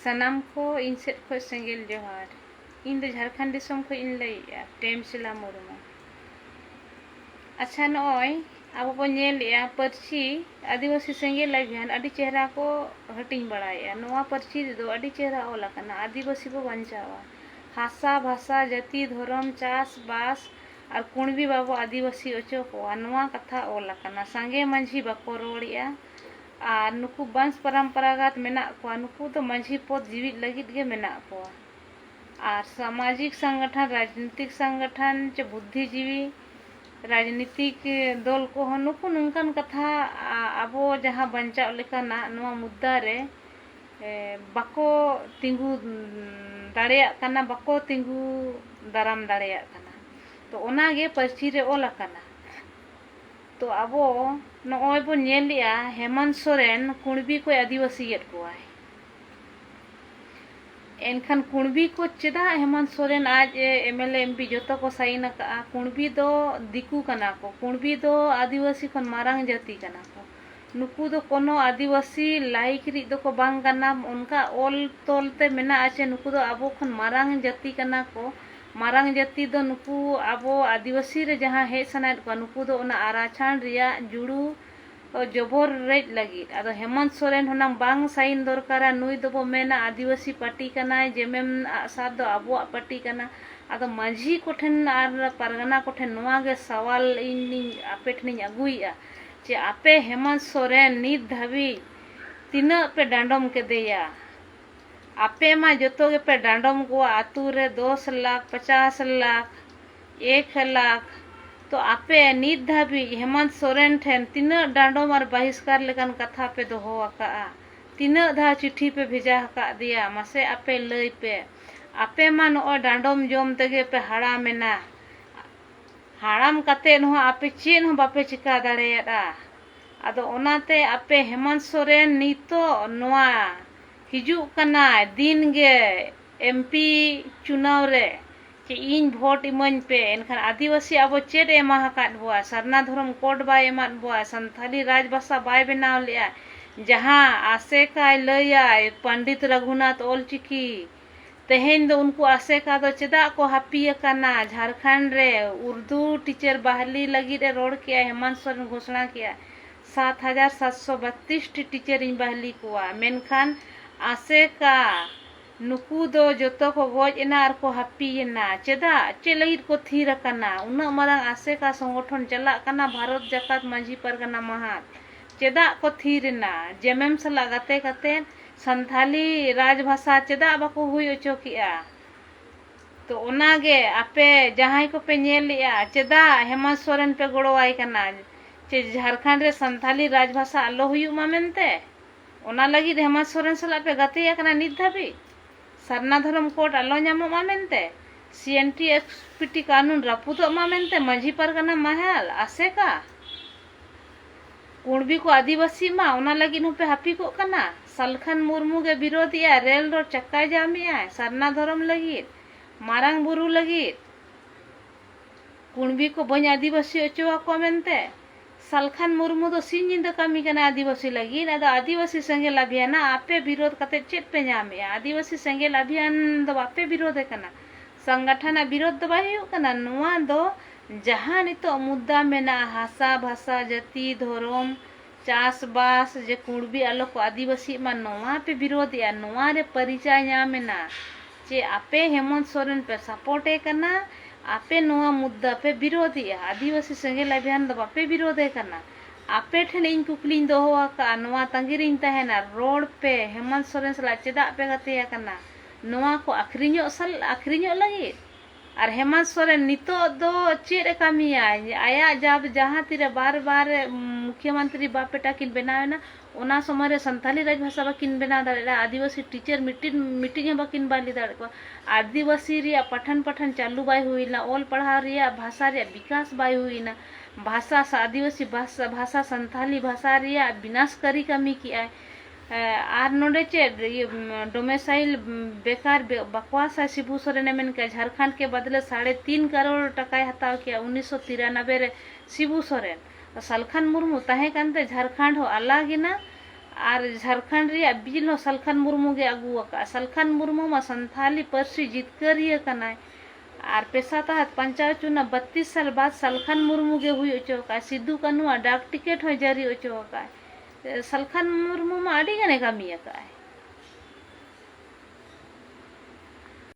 सनाम को इन सेट खो सेंगेल जोहार इन दो झारखंड दिसम खो इन लैया टेमसिला मुर्मू। अच्छा नॉय अब बो नेलिया पर्ची आदिवासी सेंगेल अभियान अडी चेहरा को हटिंग बड़ाया नोआ पर्ची दो अडी चेहरा ओला कना आदिवासी को बंचावा हासा भाषा जाति धर्म चास बास और कुणबी बाबू आदिवासी ओचो को नोआ कथा ओला कना संगे मंझी बको रोड़िया और नुकु वंश परंपरागत मेना को नुकु तो मंझी पद जीवित लगित गे मेना को और सामाजिक संगठन राजनीतिक संगठन च बुद्धिजीवी राजनीतिक दल को नुकु नुकन कथा अबो जहाँ बंचा लेकाना नोआ मुद्दा रे बको तिंगु दाड़ेया कना बको तिंगु दाराम दाड़ेया कना तो ओनागे पर्ची रे ओला कना। तो अबो नॉय बो नेलिया हेमंत सोरेन कुणबी को आदिवासी येट को है एनखान कुणबी को चेदा हेमंत सोरेन आज एमएलए एमपी जोतो को साइन का कुणबी दो दिकू कना को कुणबी दो आदिवासी खन मारांग जाति कना को नुकु दो कोनो आदिवासी लाइक रि दो को बांग कना उनका ओल तोलते मेना आचे नुकु दो अबो खन मारांग जाति कना को मारांग जाति दो नुकु अबो आदिवासी रे जहाँ हे सनाय को नुकु दो ओना आराछान रिया जुड़ू जबोर रेज लगी अदो हेमंत सोरेन होना बांग साइन दरकारा नुई दो बो मेना आदिवासी पार्टी कना जेमेम साथ दो अबो पार्टी कना अदो माझी कोठेन आर परगना कोठेन नोआ गे सवाल इन आपे ठनी अगुइया जे आपे हेमंत सोरेन नित धाबी तीना पे डांडम के देया आपे मा जतो के पे डांडम को आतु रे 10 लाख 50 लाख 1 लाख तो आपे नित धाबी हेमंत सोरेन ठेन तीना डांडम और बहिष्कार लेकन कथा पे दोहो आका तीना धा चिट्ठी पे भेजा हका दिया मासे आपे लई पे आपे मा नो डांडम जोम तगे पे हाड़ा मेना हाड़ाम कते न आपे चेन हो बापे चिका दाड़ेया अदो ओनाते आपे हेमंत सोरेन नितो नोआ हिजू कना दिन गे एमपी चुनाव रे कि इन भोट इमन पे एनखान आदिवासी अब चेड एमा हकात बुआ सरना धर्म कोड बाय एमात बुआ संथाली राजभाषा बाय बनाव लिया जहाँ आसे का लया पंडित रघुनाथ ओलचिकी तेहेन दो उनको आसे का दो चेदा को हापी कना झारखंड रे उर्दू टीचर बहाली लगी रे रोड किया हेमंत सोरेन घोषणा किया 7,732 टीचर इन बहाली कुआ मेनखान आसे का नुकु दो जोतो को गोज एना और को हापी ना चेदा चे लगित को थीर कना उना मारंग आसे का संगठन चला कना भारत जाकात माझी परगना महात चेदा को थीर ना जेमेम सला गाते गाते संथाली राजभाषा चेदा बाको हुई ओचो किया तो ओनागे आपे जहां को पे नेलिया चेदा हेमंत सोरेन पे गोड़ोवाई कना चे झारखंड रे संथाली राजभाषा आलो हुयु मा मेनते ओना लगी हेमंत सोरेन सला पे गाते कना नित धाबी सरना धर्म कोड आलो ᱧᱟᱢᱚᱜ मा मेनते सीएनटी एसपीटी कानून रापुदो मा मेनते माझी परगना महल आसे का कुणबी को आदिवासी मा ओना लगी नु पे हापी को कना सलखन मुर्मू के विरोधिया रेल रोड चक्का जामिया सरना धर्म लगी मारांग बुरु लगी कुणबी को बन आदिवासी ओचवा को मेनते सलखन मुर्मू दो सिंजिंद कमी कना आदिवासी लगी ना आदिवासी संगेल अभियान आपे विरोध कते चेत पे नामे आदिवासी संगेल अभियान दो आपे विरोध कना संगठन विरोध दो बाय कना नोआ दो जहां नितो मुद्दा मेना हासा भाषा जाति धर्म चास बास जे कुणबी आलो को आदिवासी मा नोआ पे विरोध या नोआ रे परिचय नामेना जे आपे हेमंत सोरेन पे सपोर्ट कना आपे नोआ मुद्दा पे विरोधी आदिवासी संगेल अभियान दो आपे विरोध करना आपे ठन इन कुकलिन दोहो का नोआ तंगिरिन तहेना रोड पे हेमंत सोरेन सला चेदा पे गते करना नोआ को आखरिñो लगी और हेमंत सोरेन नितो दो चेड कामिया आया जब जहां तीरे बार बार मुख्यमंत्री बापेटा किन बनावेना ओना समय रे संथाली राजभाषा बाकिन बना दाड़ा आदिवासी टीचर मीटिंग बाकिन बाली दाड़ को आदिवासी रिया पठन चालू बाय हुईना ओल पढ़ा रिया भाषा रिया विकास बाय हुईना भाषा आदिवासी भाषा संथाली भाषा रिया विनाशकारी कमी किया आर नोडे चे डोमेसाइल बेकार बकवास है शिबू सोरेन मेन के झारखंड के बदले 3.5 करोड़ टका हताव किया 1993 रे शिबू सोरेन सलखन मुर्मू तहे कानते झारखंड हो अलग ना और झारखंड रे बिल हो सलखन मुर्मू गे अगू अका सलखन मुर्मू मा संथाली पर्सी जितकरिया कनाय और पेशा तहत पंचायत चुनाव 32 साल बाद सलखन मुर्मू गे हुई ओचो का सिद्धू कानू डाक टिकट हो जारी ओचो का सलखन मुर्मू मा अड़ी गने कमी का